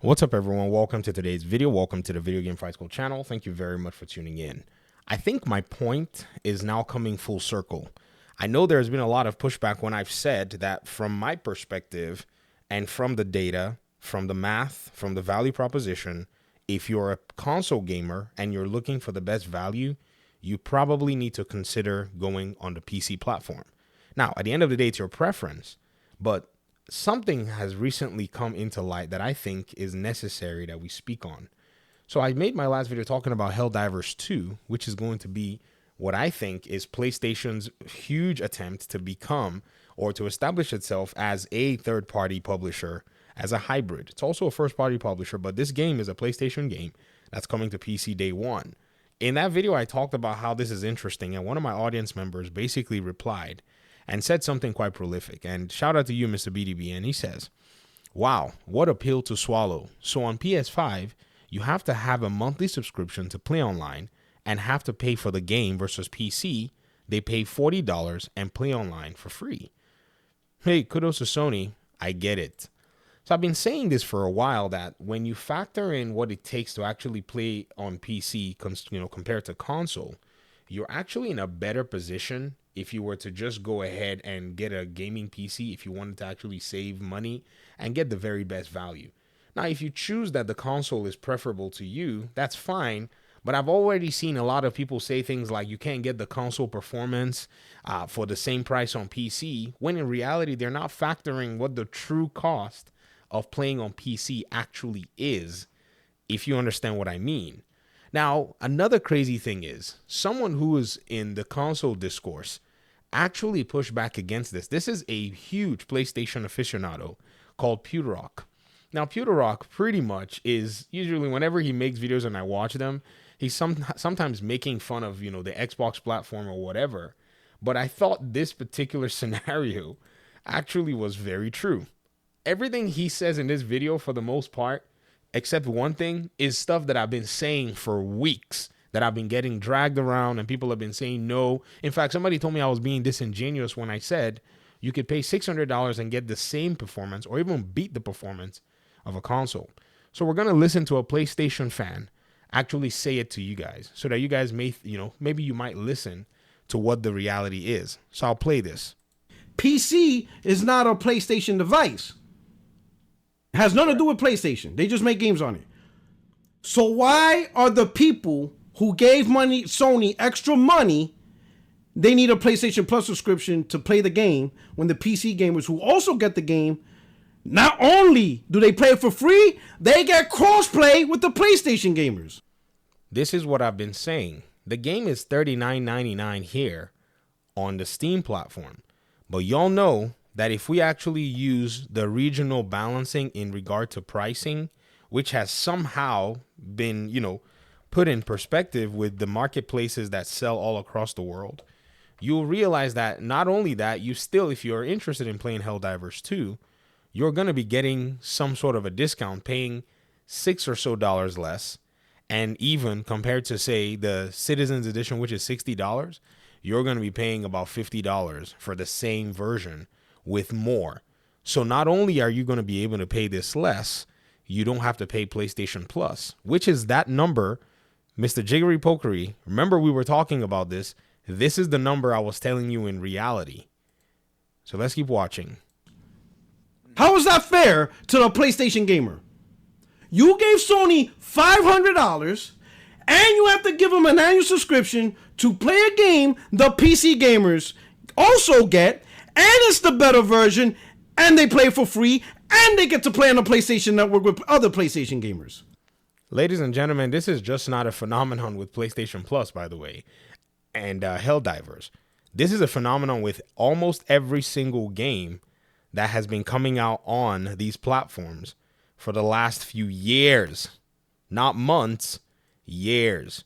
What's up, everyone? Welcome to today's video. Welcome to the Video Game Fight School channel. Thank you very much for tuning in. I think my point is now coming full circle. I know there's been a lot of pushback when I've said that from my perspective and from the data, from the math, from the value proposition, if you're a console gamer and you're looking for the best value, you probably need to consider going on the PC platform. Now, at the end of the day, it's your preference, but something has recently come into light that I think is necessary that we speak on. So I made my last video talking about Helldivers 2, which is going to be what I think is PlayStation's huge attempt to become or to establish itself as a third-party publisher, as a hybrid. It's also a first-party publisher, but this game is a PlayStation game that's coming to PC day one. In that video, I talked about how this is interesting, and one of my audience members basically replied and said something quite prolific. And shout out to you, Mr. BDB. And he says, wow, what a pill to swallow. So on PS5, you have to have a monthly subscription to play online and have to pay for the game versus PC. They pay $40 and play online for free. Hey, kudos to Sony. I get it. So I've been saying this for a while that when you factor in what it takes to actually play on PC, compared to console, you're actually in a better position if you were to just go ahead and get a gaming PC, if you wanted to actually save money and get the very best value. Now, if you choose that the console is preferable to you, that's fine. But I've already seen a lot of people say things like you can't get the console performance for the same price on PC, when in reality, they're not factoring what the true cost of playing on PC actually is, if you understand what I mean. Now, another crazy thing is someone who is in the console discourse actually pushed back against this. This is a huge PlayStation aficionado called Pewterrock. Now, Pewterrock pretty much is usually whenever he makes videos and I watch them, he's sometimes making fun of, the Xbox platform or whatever. But I thought this particular scenario actually was very true. Everything he says in this video, for the most part, except one thing, is stuff that I've been saying for weeks, that I've been getting dragged around and people have been saying no. In fact, somebody told me I was being disingenuous when I said you could pay $600 and get the same performance or even beat the performance of a console. So we're going to listen to a PlayStation fan actually say it to you guys so that you guys may, maybe you might listen to what the reality is. So I'll play this. PC is not a PlayStation device. It has nothing to do with PlayStation. They just make games on it. So why are the people who gave Sony extra money, they need a PlayStation Plus subscription to play the game, when the PC gamers who also get the game, not only do they play it for free, they get crossplay with the PlayStation gamers? This is what I've been saying. The game is $39.99 here on the Steam platform. But y'all know that if we actually use the regional balancing in regard to pricing, which has somehow been, put in perspective with the marketplaces that sell all across the world, you'll realize that not only that, you still, if you're interested in playing Helldivers 2, you're going to be getting some sort of a discount, paying $6 or so less. And even compared to, say, the Citizens Edition, which is $60, you're going to be paying about $50 for the same version with more. So not only are you going to be able to pay this less, you don't have to pay PlayStation Plus, which is that number, Mr. Jiggery Pokery. Remember, we were talking about this. This is the number I was telling you in reality. So let's keep watching. How is that fair to the PlayStation gamer? You gave Sony $500 and you have to give them an annual subscription to play a game the PC gamers also get, and it's the better version, and they play for free, and they get to play on the PlayStation Network with other PlayStation gamers. Ladies and gentlemen, this is just not a phenomenon with PlayStation Plus, by the way, and Helldivers. This is a phenomenon with almost every single game that has been coming out on these platforms for the last few years. Not months, years.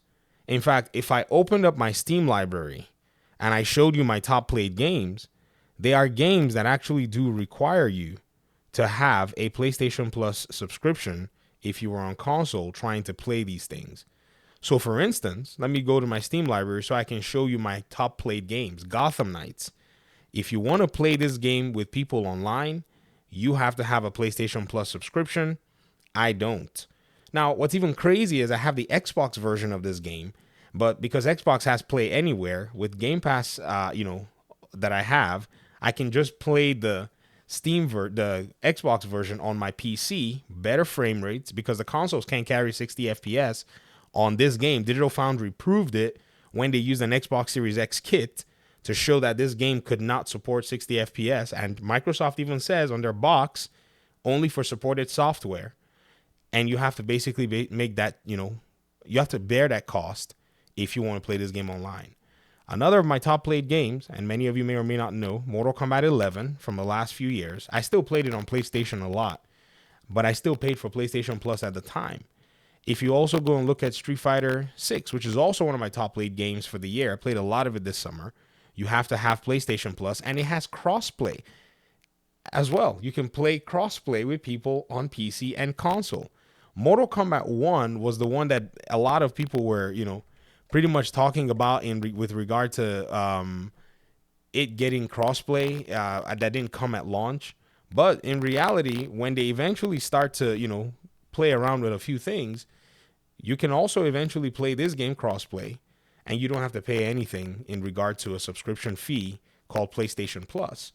In fact, if I opened up my Steam library and I showed you my top played games, they are games that actually do require you to have a PlayStation Plus subscription if you were on console trying to play these things. So for instance, let me go to my Steam library so I can show you my top played games. Gotham Knights. If you want to play this game with people online, you have to have a PlayStation Plus subscription. I don't. Now, what's even crazy is I have the Xbox version of this game, but because Xbox has Play Anywhere with Game Pass, that I have, I can just play the the Xbox version on my PC, better frame rates because the consoles can't carry 60 FPS on this game. Digital Foundry proved it when they used an Xbox Series X kit to show that this game could not support 60 FPS, and Microsoft even says on their box only for supported software. And you have to basically make that, you have to bear that cost if you want to play this game online. Another of my top played games, and many of you may or may not know, Mortal Kombat 11 from the last few years. I still played it on PlayStation a lot, but I still paid for PlayStation Plus at the time. If you also go and look at Street Fighter 6, which is also one of my top played games for the year, I played a lot of it this summer. You have to have PlayStation Plus, and it has crossplay as well. You can play crossplay with people on PC and console. Mortal Kombat 1 was the one that a lot of people were, pretty much talking about with regard to it getting crossplay that didn't come at launch. But in reality, when they eventually start to, play around with a few things, you can also eventually play this game crossplay, and you don't have to pay anything in regard to a subscription fee called PlayStation Plus.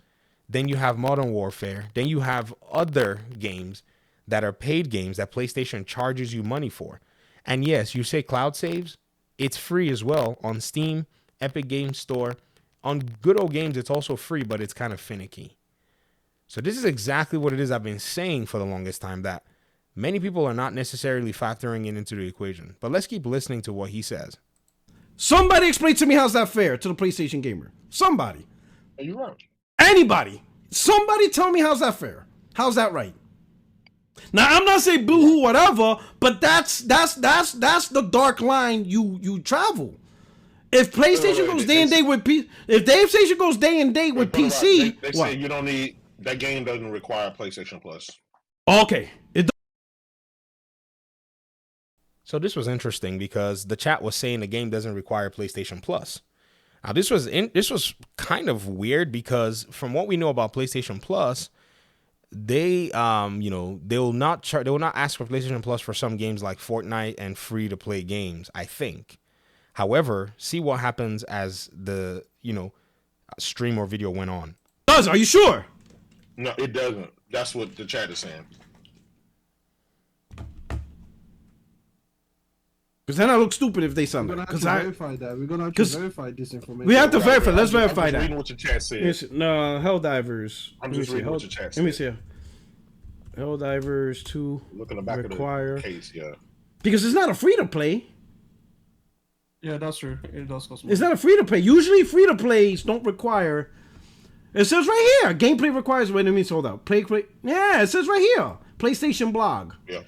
Then you have Modern Warfare. Then you have other games that are paid games that PlayStation charges you money for. And yes, you say cloud saves, it's free as well on Steam, Epic Games Store. On Good Old Games, it's also free, but it's kind of finicky. So this is exactly what it is I've been saying for the longest time, that many people are not necessarily factoring it into the equation. But let's keep listening to what he says. Somebody explain to me how's that fair to the PlayStation gamer. Somebody. Are you right? Anybody. Somebody tell me how's that fair. How's that right? Now I'm not saying boo-hoo whatever, but that's the dark line you travel. If PlayStation goes day and day with if PlayStation goes day and day with PC, they say you don't need that game doesn't require PlayStation Plus. Okay. So this was interesting because the chat was saying the game doesn't require PlayStation Plus. Now this was kind of weird because from what we know about PlayStation Plus, they they will not ask for PlayStation Plus for some games like Fortnite and free to play games, I think. However, see what happens as the stream or video went on. Are you sure? No, it doesn't. That's what the chat is saying. Because then I look stupid if they sound We're like. gonna have to verify that. We're gonna have to verify this information. We have to verify. Let's verify I'm just that. reading what your chat says. No, Helldivers. I'm just reading what your chat says. Let me see. Helldivers 2 Look in the back require of the case, yeah. because it's not a free to play. Yeah, that's true. It does cost money. It's not a free to play. Usually, free to plays don't require. It says right here, gameplay requires. Wait, let me hold out. Play. Yeah, it says right here, PlayStation blog. Yeah.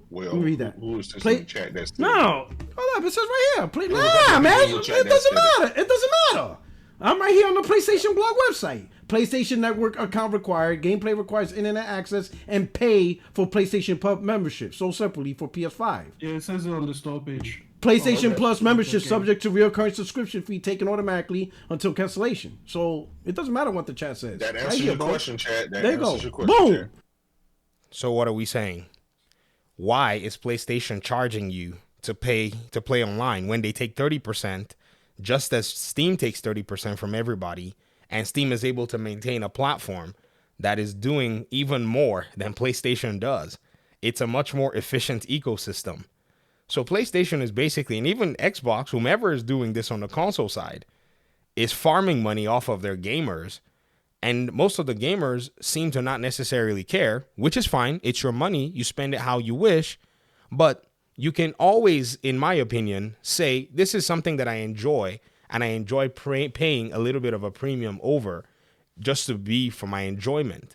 Well, Let me read that. Who is this Play- in the chat that's No, hold up. It says right here. Nah, man, it doesn't matter. It doesn't matter. I'm right here on the PlayStation blog website. PlayStation Network account required. Gameplay requires internet access and pay for PlayStation Pub membership. Sold separately for PS5. Yeah, it says it on the store page. PlayStation okay. Plus membership Okay. subject to recurring subscription fee taken automatically until cancellation. So it doesn't matter what the chat says. That Right answers here, your bro. question, chat. That There you go. answers your question, Boom. chat. So what are we saying? Why is PlayStation charging you to play online when they take 30%, just as Steam takes 30% from everybody, and Steam is able to maintain a platform that is doing even more than PlayStation does? It's a much more efficient ecosystem. So PlayStation is basically, and even Xbox, whomever is doing this on the console side, is farming money off of their gamers. And most of the gamers seem to not necessarily care, which is fine. It's your money. You spend it how you wish. But you can always, in my opinion, say, this is something that I enjoy, and I enjoy paying a little bit of a premium over just to be for my enjoyment.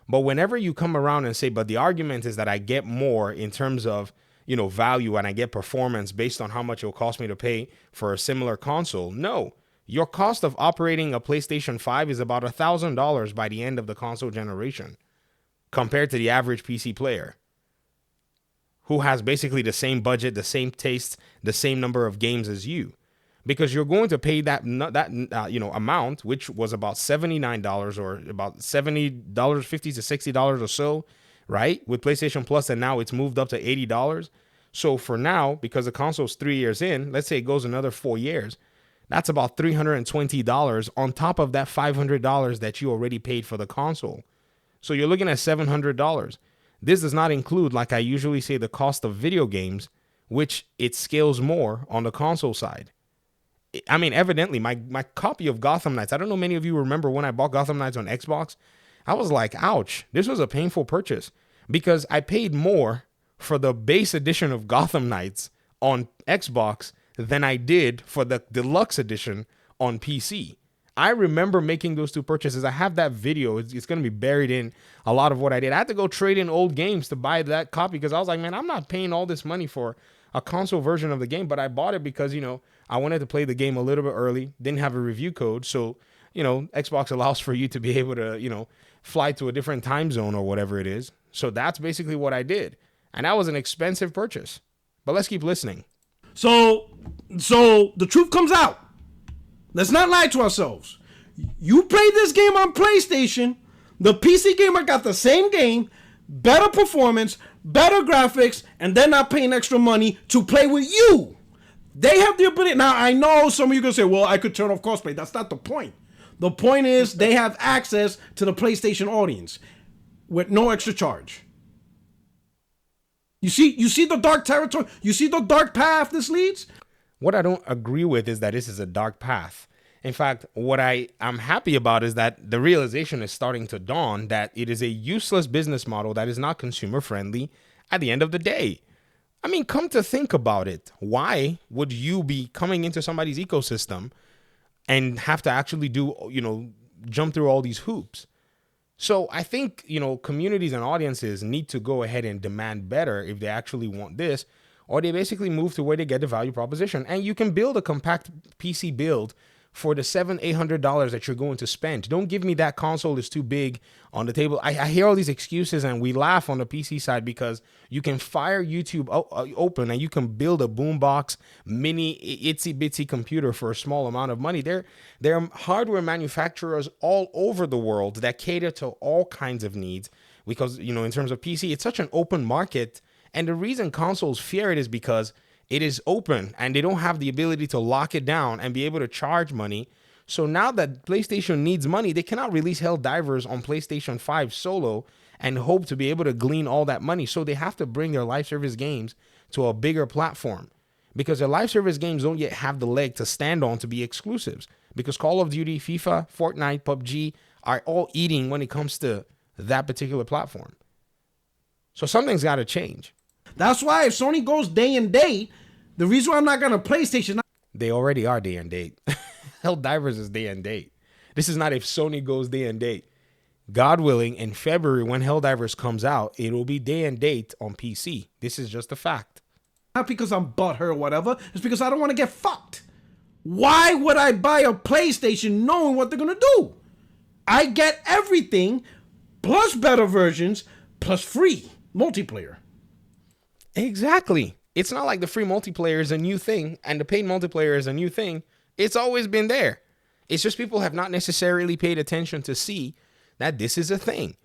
But whenever you come around and say, but the argument is that I get more in terms of, value, and I get performance based on how much it'll cost me to pay for a similar console. No. Your cost of operating a PlayStation 5 is about $1,000 by the end of the console generation compared to the average PC player who has basically the same budget, the same taste, the same number of games as you. Because you're going to pay that amount, which was about $79 or about $70, $50 to $60 or so, right? With PlayStation Plus, and now it's moved up to $80. So for now, because the console's 3 years in, let's say it goes another 4 years, that's about $320 on top of that $500 that you already paid for the console. So you're looking at $700. This does not include, like I usually say, the cost of video games, which it scales more on the console side. I mean, evidently, my copy of Gotham Knights, I don't know many of you remember when I bought Gotham Knights on Xbox. I was like, ouch, this was a painful purchase because I paid more for the base edition of Gotham Knights on Xbox than I did for the deluxe edition on PC. I remember making those two purchases. I have that video. It's going to be buried in a lot of what I did. I had to go trade in old games to buy that copy because I was like, man, I'm not paying all this money for a console version of the game, but I bought it because, I wanted to play the game a little bit early, didn't have a review code. So, Xbox allows for you to be able to, fly to a different time zone or whatever it is. So that's basically what I did. And that was an expensive purchase. But let's keep listening. So the truth comes out. Let's not lie to ourselves. You played this game on PlayStation. The PC gamer got the same game, better performance, better graphics, and they're not paying extra money to play with you. They have the ability. Now, I know some of you going to say, well, I could turn off crossplay. That's not the point. The point is they have access to the PlayStation audience with no extra charge. You see the dark territory? You see the dark path this leads? What I don't agree with is that this is a dark path. In fact, what I'm happy about is that the realization is starting to dawn that it is a useless business model that is not consumer friendly at the end of the day. I mean, come to think about it. Why would you be coming into somebody's ecosystem and have to actually jump through all these hoops? So I think, communities and audiences need to go ahead and demand better if they actually want this, or they basically move to where they get the value proposition. And you can build a compact PC build for the $700-800 that you're going to spend. Don't give me that console is too big on the table. I hear all these excuses and we laugh on the PC side because you can fire YouTube open and you can build a boombox mini itsy bitsy computer for a small amount of money. There are hardware manufacturers all over the world that cater to all kinds of needs because, in terms of PC, it's such an open market. And the reason consoles fear it is because it is open and they don't have the ability to lock it down and be able to charge money. So now that PlayStation needs money, they cannot release Helldivers on PlayStation 5 solo and hope to be able to glean all that money. So they have to bring their live service games to a bigger platform because their live service games don't yet have the leg to stand on to be exclusives because Call of Duty, FIFA, Fortnite, PUBG are all eating when it comes to that particular platform. So something's got to change. That's why if Sony goes day and date, the reason why I'm not going to PlayStation. They already are day and date. Helldivers is day and date. This is not if Sony goes day and date. God willing, in February when Helldivers comes out, it will be day and date on PC. This is just a fact. Not because I'm butthurt or whatever. It's because I don't want to get fucked. Why would I buy a PlayStation knowing what they're going to do? I get everything plus better versions plus free multiplayer. Exactly. It's not like the free multiplayer is a new thing and the paid multiplayer is a new thing. It's always been there. It's just people have not necessarily paid attention to see that this is a thing.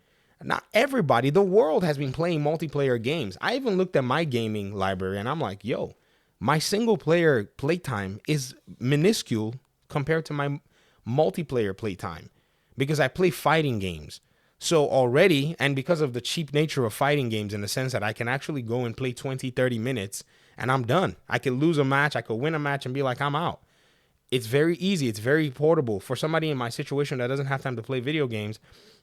Not everybody, the world has been playing multiplayer games. I even looked at my gaming library and I'm like, yo, my single player playtime is minuscule compared to my multiplayer playtime because I play fighting games. So already, and because of the cheap nature of fighting games in the sense that I can actually go and play 20, 30 minutes and I'm done. I could lose a match. I could win a match and be like, I'm out. It's very easy. It's very portable. For somebody in my situation that doesn't have time to play video games,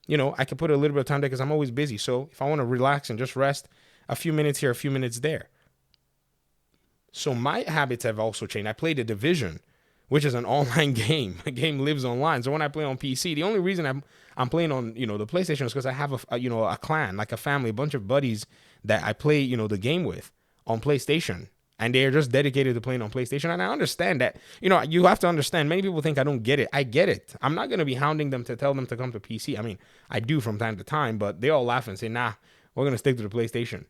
I could put a little bit of time there because I'm always busy. So if I want to relax and just rest, a few minutes here, a few minutes there. So my habits have also changed. I played The Division, which is an online game. The game lives online. So when I play on PC, the only reason I'm playing on, the PlayStation is because I have a clan, like a family, a bunch of buddies that I play, the game with on PlayStation. And they're just dedicated to playing on PlayStation. And I understand that, you have to understand. Many people think I don't get it. I get it. I'm not going to be hounding them to tell them to come to PC. I mean, I do from time to time, but they all laugh and say, nah, we're going to stick to the PlayStation.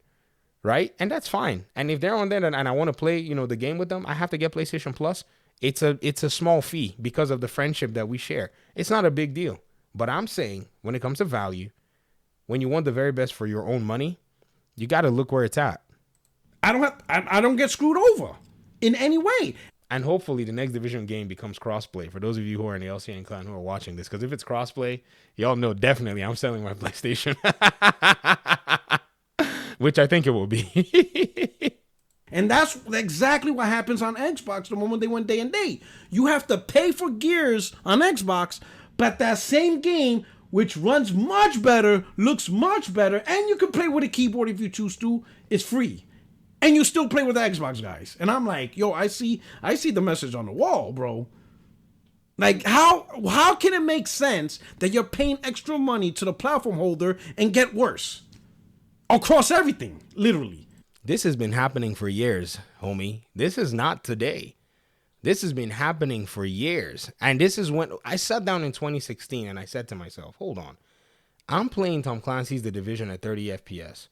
Right? And that's fine. And if they're on there and I want to play, the game with them, I have to get PlayStation Plus. It's a small fee because of the friendship that we share. It's not a big deal. But I'm saying when it comes to value, when you want the very best for your own money, you got to look where it's at. I don't get screwed over in any way. And hopefully the next Division game becomes crossplay. For those of you who are in the LCN clan who are watching this, because if it's crossplay, y'all know definitely I'm selling my PlayStation, which I think it will be. And that's exactly what happens on Xbox the moment they went day and date. You have to pay for Gears on Xbox, but that same game, which runs much better, looks much better, and you can play with a keyboard if you choose to, is free. And you still play with the Xbox guys. And I'm like, yo, I see the message on the wall, bro. Like, how can it make sense that you're paying extra money to the platform holder and get worse? Across everything, literally. This has been happening for years, homie. This is not today. This has been happening for years. And this is when I sat down in 2016 and I said to myself, hold on. I'm playing Tom Clancy's The Division at 30 FPS.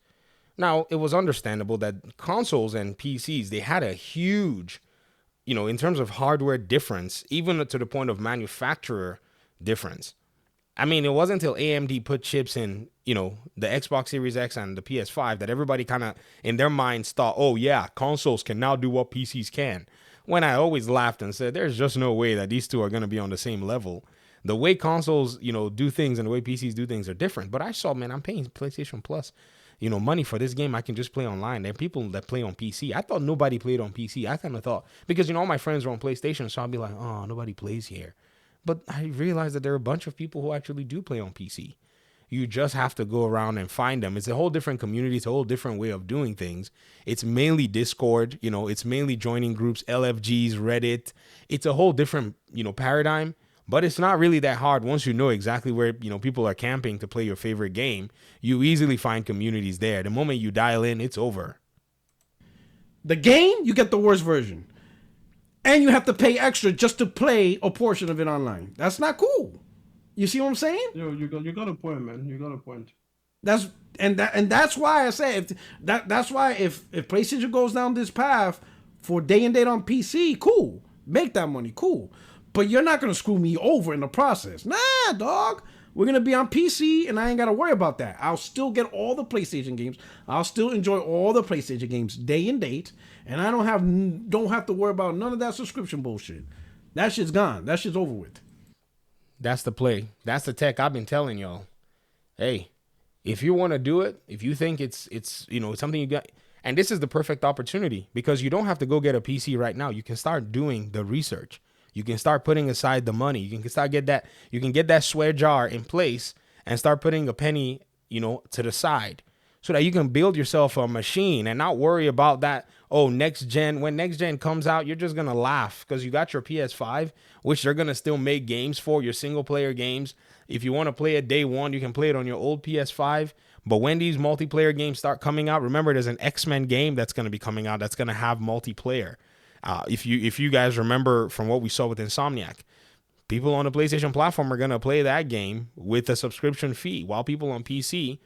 Now, it was understandable that consoles and PCs, they had a huge, in terms of hardware difference, even to the point of manufacturer difference. I mean, it wasn't until AMD put chips in, the Xbox Series X and the PS5 that everybody kind of, in their minds, thought, oh, yeah, consoles can now do what PCs can. When I always laughed and said, there's just no way that these two are going to be on the same level. The way consoles, do things and the way PCs do things are different. But I saw, man, I'm paying PlayStation Plus, money for this game I can just play online. There are people that play on PC. I thought nobody played on PC. I kind of thought, because, all my friends are on PlayStation, so I'll be like, oh, nobody plays here. But I realized that there are a bunch of people who actually do play on PC. You just have to go around and find them. It's a whole different community. It's a whole different way of doing things. It's mainly Discord. It's mainly joining groups, LFGs, Reddit. It's a whole different, paradigm. But it's not really that hard once you know exactly where, people are camping to play your favorite game. You easily find communities there. The moment you dial in, it's over. The game, you get the worst version. And you have to pay extra just to play a portion of it online. That's not cool. You see what I'm saying? Yo, you got a point, man. You got a point. That's why I say that's why if PlayStation goes down this path for day and date on PC, cool. Make that money, cool. But you're not gonna screw me over in the process. Nah, dog. We're gonna be on PC, and I ain't gotta worry about that. I'll still get all the PlayStation games. I'll still enjoy all the PlayStation games day and date, and I don't have to worry about none of that subscription bullshit. That shit's gone. That shit's over with. That's the play. That's the tech I've been telling y'all. Hey, if you want to do it, if you think it's something you got, and this is the perfect opportunity because you don't have to go get a PC right now. You can start doing the research. You can start putting aside the money. You can get that swear jar in place and start putting a penny, to the side so that you can build yourself a machine and not worry about that. Oh, next gen, when next gen comes out, you're just going to laugh because you got your PS5, which they're going to still make games for your single player games. If you want to play it day one, you can play it on your old PS5. But when these multiplayer games start coming out, remember there's an X-Men game that's going to be coming out that's going to have multiplayer. If you guys remember from what we saw with Insomniac, people on the PlayStation platform are going to play that game with a subscription fee, while people on PC,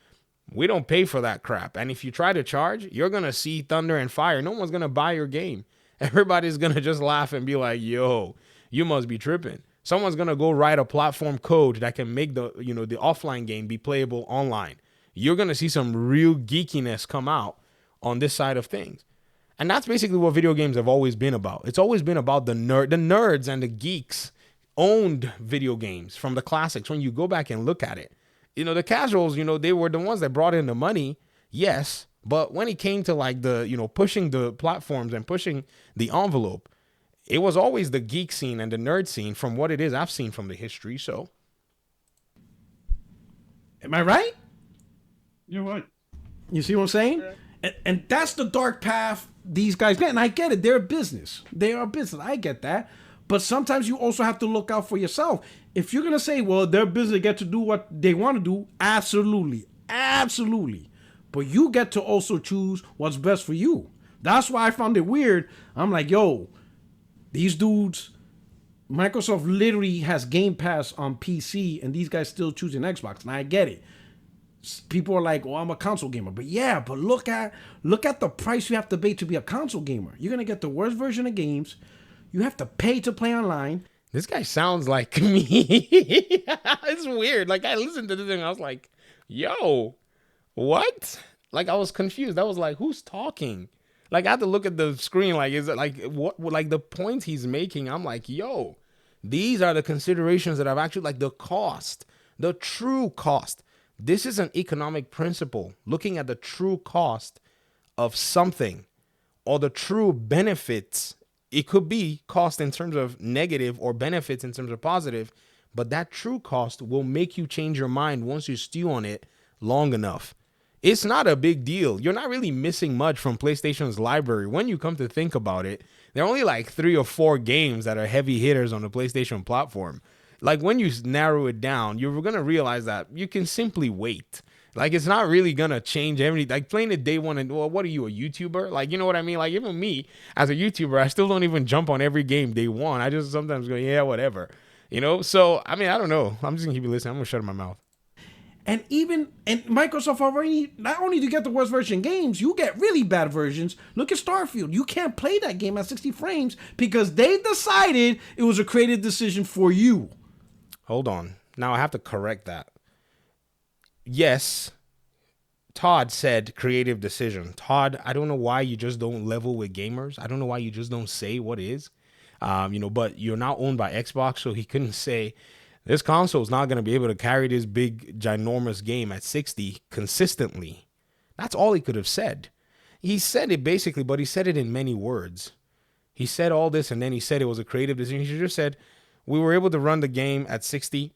we don't pay for that crap. And if you try to charge, you're going to see thunder and fire. No one's going to buy your game. Everybody's going to just laugh and be like, yo, you must be tripping. Someone's going to go write a platform code that can make the offline game be playable online. You're going to see some real geekiness come out on this side of things. And that's basically what video games have always been about. It's always been about the nerds and the geeks owned video games from the classics. When you go back and look at it, the casuals, they were the ones that brought in the money. Yes. But when it came to like the, pushing the platforms and pushing the envelope, it was always the geek scene and the nerd scene from what it is I've seen from the history. So. Am I right? You're right. You see what I'm saying? Yeah. And that's the dark path these guys get. And I get it. They're a business. They are a business. I get that. But sometimes you also have to look out for yourself. If you're going to say, well, their business get to do what they want to do, absolutely. Absolutely. But you get to also choose what's best for you. That's why I found it weird. I'm like, yo, these dudes, Microsoft literally has Game Pass on PC, and these guys still choosing Xbox. And I get it. People are like, "Oh, I'm a console gamer," but yeah, but look at the price you have to pay to be a console gamer. You're gonna get the worst version of games. You have to pay to play online. This guy sounds like me. It's weird. Like I listened to this and I was like, yo, what? Like I was confused. I was like, who's talking? Like I had to look at the screen. Like, is it like what? Like the points he's making. I'm like, yo, these are the considerations that I've actually like the cost, the true cost. This is an economic principle. Looking at the true cost of something or the true benefits. It could be cost in terms of negative or benefits in terms of positive, but that true cost will make you change your mind once you stew on it long enough. It's not a big deal. You're not really missing much from PlayStation's library. When you come to think about it, there are only like 3 or 4 games that are heavy hitters on the PlayStation platform. Like when you narrow it down, you're going to realize that you can simply wait. Like it's not really gonna change everything. Like playing it day one and well, what are you, a YouTuber? Like you know what I mean? Like even me as a YouTuber, I still don't even jump on every game day one. I just sometimes go, yeah, whatever. You know? So I mean, I don't know. I'm just gonna keep you listening. I'm gonna shut my mouth. And Microsoft already, not only do you get the worst version games, you get really bad versions. Look at Starfield. You can't play that game at 60 frames because they decided it was a creative decision for you. Hold on. Now I have to correct that. Yes, Todd said creative decision. Todd, I don't know why you just don't level with gamers. I don't know why you just don't say what is. But you're now owned by Xbox, so he couldn't say this console is not going to be able to carry this big, ginormous game at 60 consistently. That's all he could have said. He said it basically, but he said it in many words. He said all this, and then he said it was a creative decision. He should have said, we were able to run the game at 60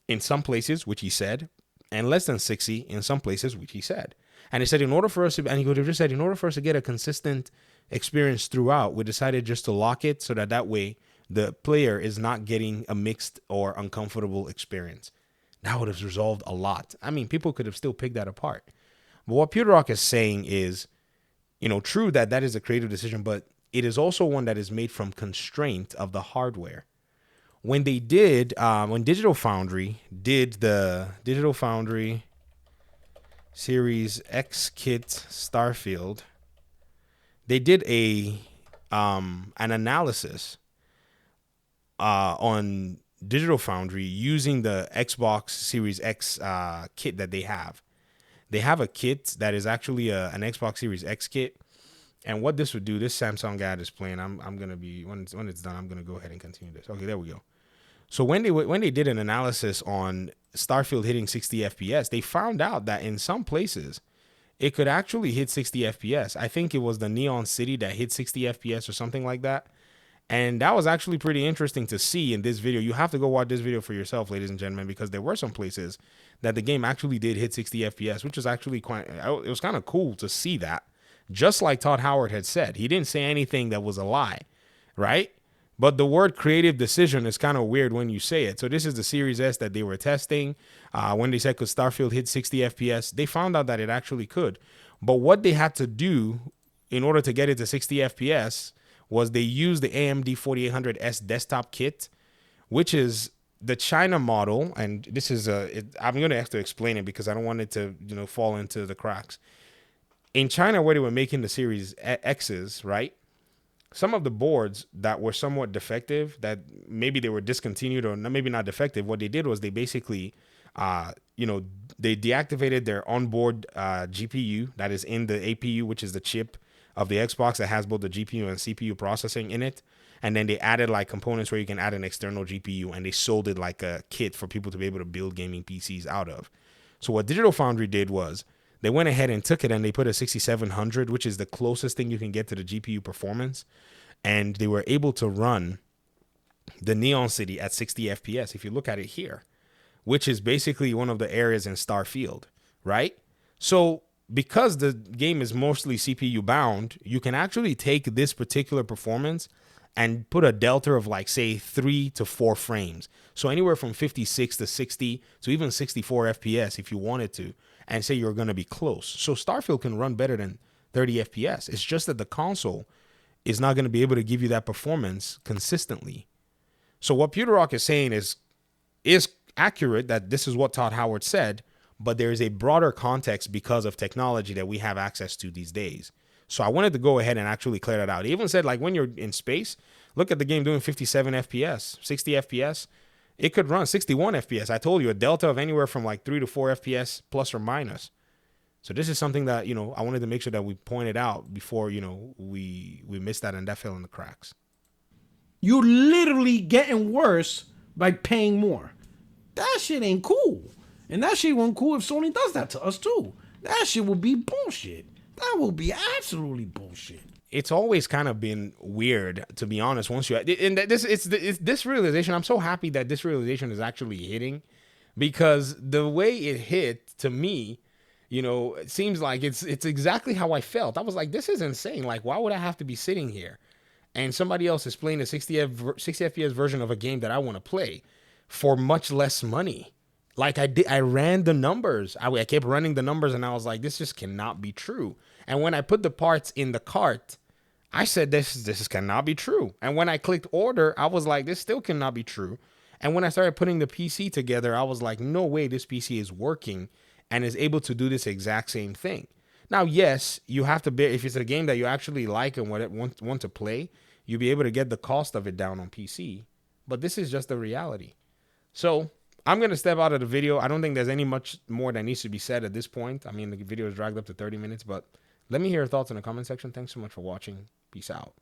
in some places, which he said, and less than 60 in some places, which he said. And he said, in order for us to, and he would have just said, in order for us to get a consistent experience throughout, we decided just to lock it so that way the player is not getting a mixed or uncomfortable experience. That would have resolved a lot. I mean, people could have still picked that apart. But what Peter Rock is saying is, true that is a creative decision, but it is also one that is made from constraint of the hardware. When they did, when Digital Foundry did the Digital Foundry Series X kit Starfield, they did an analysis on Digital Foundry using the Xbox Series X kit that they have. They have a kit that is actually an Xbox Series X kit. And what this would do, this Samsung ad is playing. I'm gonna be when it's done. I'm gonna go ahead and continue this. Okay, there we go. So when they did an analysis on Starfield hitting 60 FPS, they found out that in some places it could actually hit 60 FPS. I think it was the Neon City that hit 60 FPS or something like that. And that was actually pretty interesting to see in this video. You have to go watch this video for yourself, ladies and gentlemen, because there were some places that the game actually did hit 60 FPS, which is actually it was kind of cool to see that. Just like Todd Howard had said, he didn't say anything that was a lie, right? But the word creative decision is kind of weird when you say it. So this is the Series S that they were testing. When they said could Starfield hit 60 FPS, they found out that it actually could. But what they had to do in order to get it to 60 FPS was they used the AMD 4800S desktop kit, which is the China model. And this is I'm going to have to explain it because I don't want it to fall into the cracks. In China, where they were making the Series X's, right? Some of the boards that were somewhat defective, that maybe they were discontinued or maybe not defective, what they did was they basically, they deactivated their onboard GPU that is in the APU, which is the chip of the Xbox that has both the GPU and CPU processing in it. And then they added like components where you can add an external GPU, and they sold it like a kit for people to be able to build gaming PCs out of. So what Digital Foundry did was they went ahead and took it and they put a 6700, which is the closest thing you can get to the GPU performance. And they were able to run the Neon City at 60 FPS, if you look at it here, which is basically one of the areas in Starfield, right? So because the game is mostly CPU bound, you can actually take this particular performance and put a delta of like, say, 3 to 4 frames. So anywhere from 56 to 60 to even 64 FPS if you wanted to, and say you're going to be close. So Starfield can run better than 30 FPS. It's just that the console is not going to be able to give you that performance consistently. So what Peter Rock is saying is accurate, that this is what Todd Howard said, but there is a broader context because of technology that we have access to these days. So I wanted to go ahead and actually clear that out. He even said, like, when you're in space, look at the game doing 57 FPS, 60 FPS. It could run 61 FPS. I told you a delta of anywhere from like 3 to 4 FPS plus or minus. So this is something that, you know, I wanted to make sure that we pointed out before, you know, we missed that and that fell in the cracks. You're literally getting worse by paying more. That shit ain't cool. And that shit won't cool if Sony does that to us too. That shit will be bullshit. That will be absolutely bullshit. It's always kind of been weird, to be honest. Once you, and it's this realization. I'm so happy that this realization is actually hitting, because the way it hit to me, you know, it seems like it's exactly how I felt. I was like, this is insane. Like, why would I have to be sitting here and somebody else is playing a 60 FPS version of a game that I want to play for much less money? Like I ran the numbers. I kept running the numbers, and I was like, this just cannot be true. And when I put the parts in the cart, I said, this cannot be true. And when I clicked order, I was like, this still cannot be true. And when I started putting the PC together, I was like, no way this PC is working and is able to do this exact same thing. Now, yes, you have to bear, if it's a game that you actually like and want to play, you'll be able to get the cost of it down on PC. But this is just the reality. So I'm going to step out of the video. I don't think there's any much more that needs to be said at this point. I mean, the video is dragged up to 30 minutes, but let me hear your thoughts in the comment section. Thanks so much for watching. Peace out.